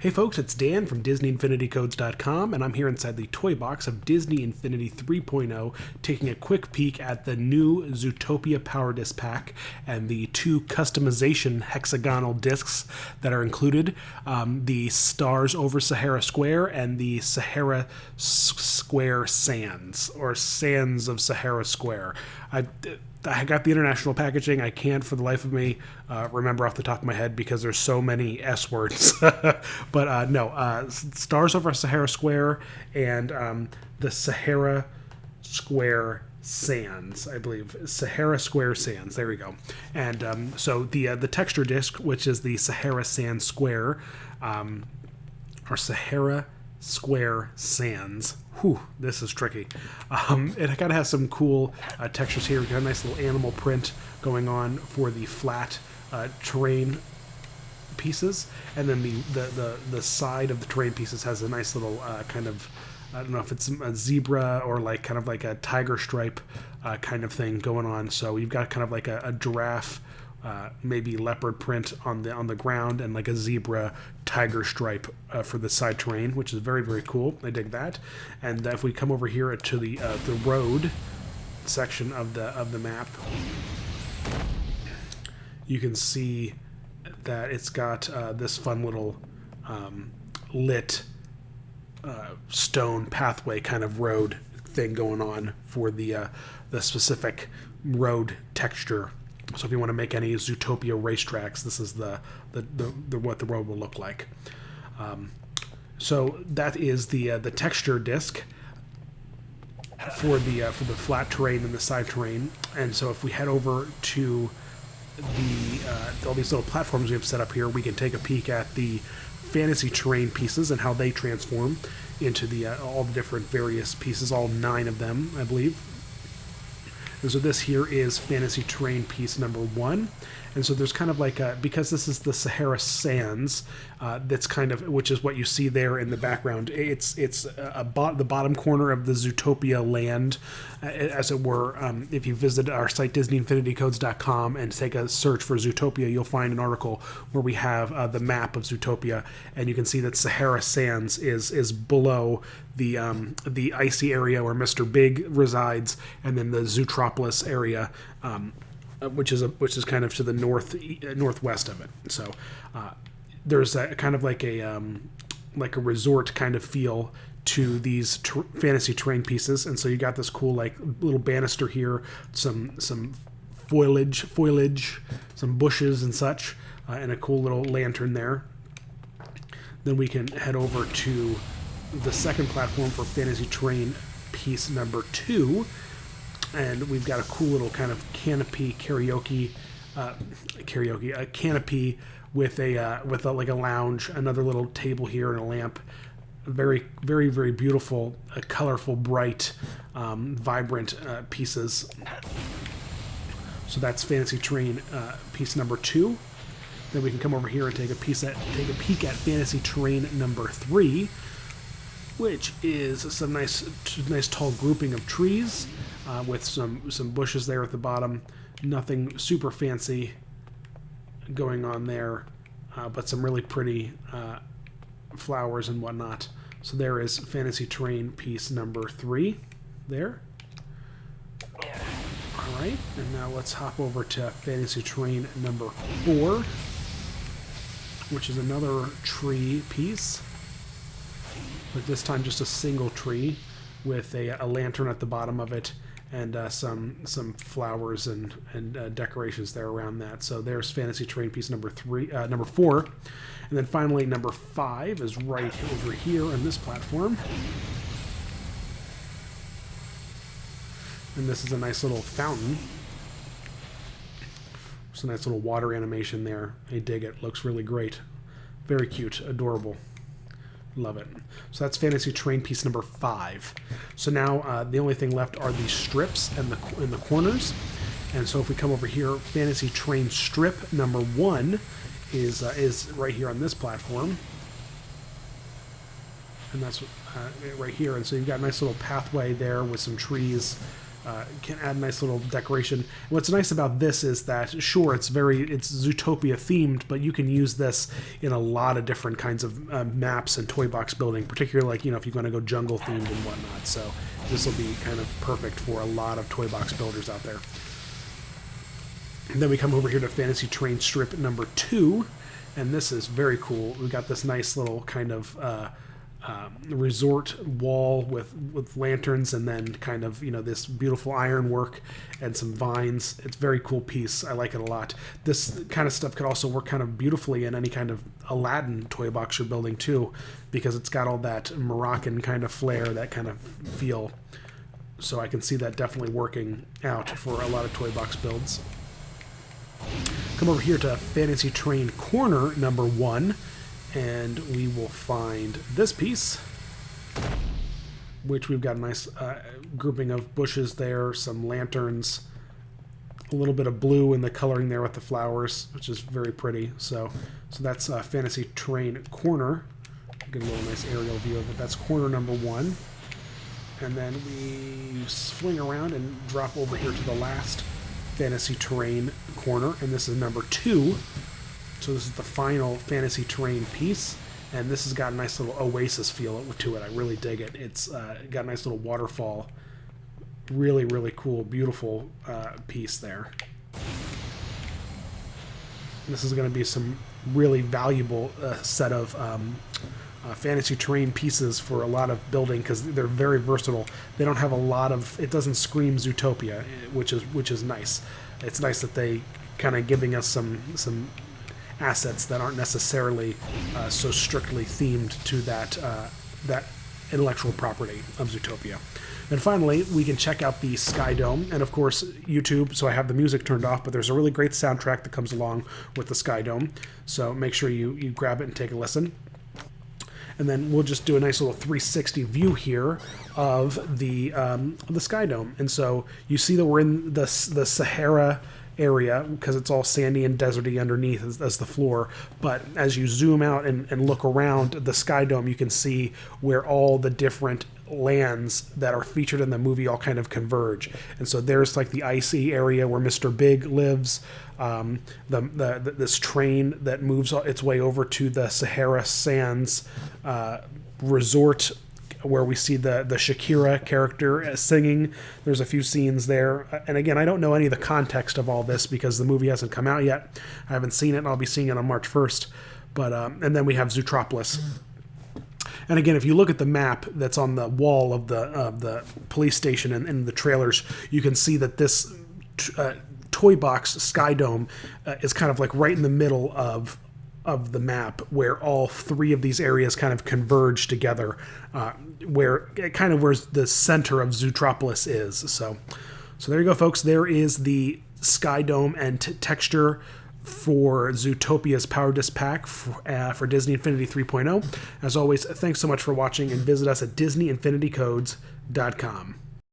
Hey folks, it's Dan from DisneyInfinityCodes.com, and I'm here inside the toy box of Disney Infinity 3.0, taking a quick peek at the new Zootopia Power Disc Pack and the two customization hexagonal discs that are included, the Stars over Sahara Square and the Sahara Square Sands, or Sands of Sahara Square. I got the international packaging. I can't for the life of me remember off the top of my head because there's so many S words. But no, Stars over Sahara Square and the Sahara Square Sands, I believe. Sahara Square Sands. There we go. And so the texture disc, which is the Sahara Sand Square, or Sahara Square Sands. Whew, this is tricky. It kind of has some cool textures here. We've got a nice little animal print going on for the flat terrain pieces, and then the side of the terrain pieces has a nice little kind of, I don't know if it's a zebra or like kind of like a tiger stripe kind of thing going on. So you've got kind of like a giraffe, maybe leopard print on the ground, and like a zebra tiger stripe for the side terrain, which is very, very cool. I dig that. And if we come over here to the road section of the map, you can see that it's got this fun little lit stone pathway kind of road thing going on for the specific road texture. So if you want to make any Zootopia racetracks, this is the what the road will look like. So that is the texture disc for the flat terrain and the side terrain. And so if we head over to all these little platforms we have set up here, we can take a peek at the fantasy terrain pieces and how they transform into all the different various pieces, all 9 of them, I believe. And so this here is fantasy terrain piece number 1. And so there's kind of like because this is the Sahara Sands, that's kind of, which is what you see there in the background. It's the bottom corner of the Zootopia land, as it were. If you visit our site, DisneyInfinityCodes.com, and take a search for Zootopia, you'll find an article where we have the map of Zootopia, and you can see that Sahara Sands is below the icy area where Mr. Big resides, and then the Zootropolis area, which is kind of to the northwest of it. So there's a kind of like a resort kind of feel to these fantasy terrain pieces, and so you got this cool like little banister here, some foliage, some bushes and such, and a cool little lantern there. Then we can head over to the second platform for fantasy terrain piece number 2. And we've got a cool little kind of canopy a canopy with like a lounge, another little table here, and a lamp. Very, very, very beautiful, colorful, bright, vibrant pieces. So that's fantasy terrain piece number 2. Then we can come over here and take a peek at fantasy terrain number 3, which is some nice tall grouping of trees. With some bushes there at the bottom. Nothing super fancy going on there, but some really pretty flowers and whatnot. So there is fantasy terrain piece number 3 there. All right, and now let's hop over to fantasy terrain number 4, which is another tree piece, but this time just a single tree with a lantern at the bottom of it, and some flowers and decorations there around that. So there's fantasy terrain piece number 4, and then finally number 5 is right over here on this platform. And this is a nice little fountain. It's a nice little water animation there. I dig it. Looks really great. Very cute. Adorable. Love it. So that's fantasy terrain piece number 5. So now the only thing left are the strips and the corners. And so if we come over here, fantasy terrain strip number 1 is right here on this platform, and that's right here. And so you've got a nice little pathway there with some trees can add a nice little decoration. And what's nice about this is that, sure, it's Zootopia themed, but you can use this in a lot of different kinds of maps and toy box building, particularly like, if you're going to go jungle themed and whatnot. So this will be kind of perfect for a lot of toy box builders out there. And then we come over here to Fantasy Train Strip number 2, and this is very cool. We've got this nice little kind of resort wall with lanterns, and then kind of this beautiful ironwork and some vines. It's a very cool piece. I like it a lot. This kind of stuff could also work kind of beautifully in any kind of Aladdin toy box you're building too, because it's got all that Moroccan kind of flair, that kind of feel. So I can see that definitely working out for a lot of toy box builds. Come over here to Fantasy Train Corner number 1, and we will find this piece, which we've got a nice grouping of bushes there, some lanterns, a little bit of blue in the coloring there with the flowers, which is very pretty. So that's Fantasy Train Corner. Get a little nice aerial view of it. That's corner number 1. And then we swing around and drop over here to the last Fantasy Terrain corner, and this is number 2. So this is the final Fantasy Terrain piece, and this has got a nice little oasis feel to it. I really dig it. It's got a nice little waterfall. Really, really cool, beautiful piece there. This is going to be some really valuable set of fantasy terrain pieces for a lot of building, because they're very versatile. They don't have a lot of, it doesn't scream Zootopia, which is nice. It's nice that they kind of giving us some assets that aren't necessarily so strictly themed to that intellectual property of Zootopia. And finally, we can check out the Sky Dome, and of course YouTube, so I have the music turned off, but there's a really great soundtrack that comes along with the Sky Dome, so make sure you grab it and take a listen. And then we'll just do a nice little 360 view here of the Sky Dome. And so you see that we're in the Sahara area, because it's all sandy and deserty underneath as the floor. But as you zoom out and look around the Sky Dome, you can see where all the different lands that are featured in the movie all kind of converge. And so there's like the icy area where Mr. Big lives, this train that moves its way over to the Sahara Sands resort, where we see the Shakira character singing. There's a few scenes there. And again, I don't know any of the context of all this because the movie hasn't come out yet. I haven't seen it, and I'll be seeing it on March 1st. But and then we have Zootropolis. And again, if you look at the map that's on the wall of the police station and the trailers, you can see that this toy box Sky Dome is kind of like right in the middle of the map, where all 3 of these areas kind of converge together, where the center of Zootropolis is. So there you go, folks. There is the Sky Dome and texture for Zootopia's Power Disc Pack for Disney Infinity 3.0. As always, thanks so much for watching, and visit us at DisneyInfinityCodes.com.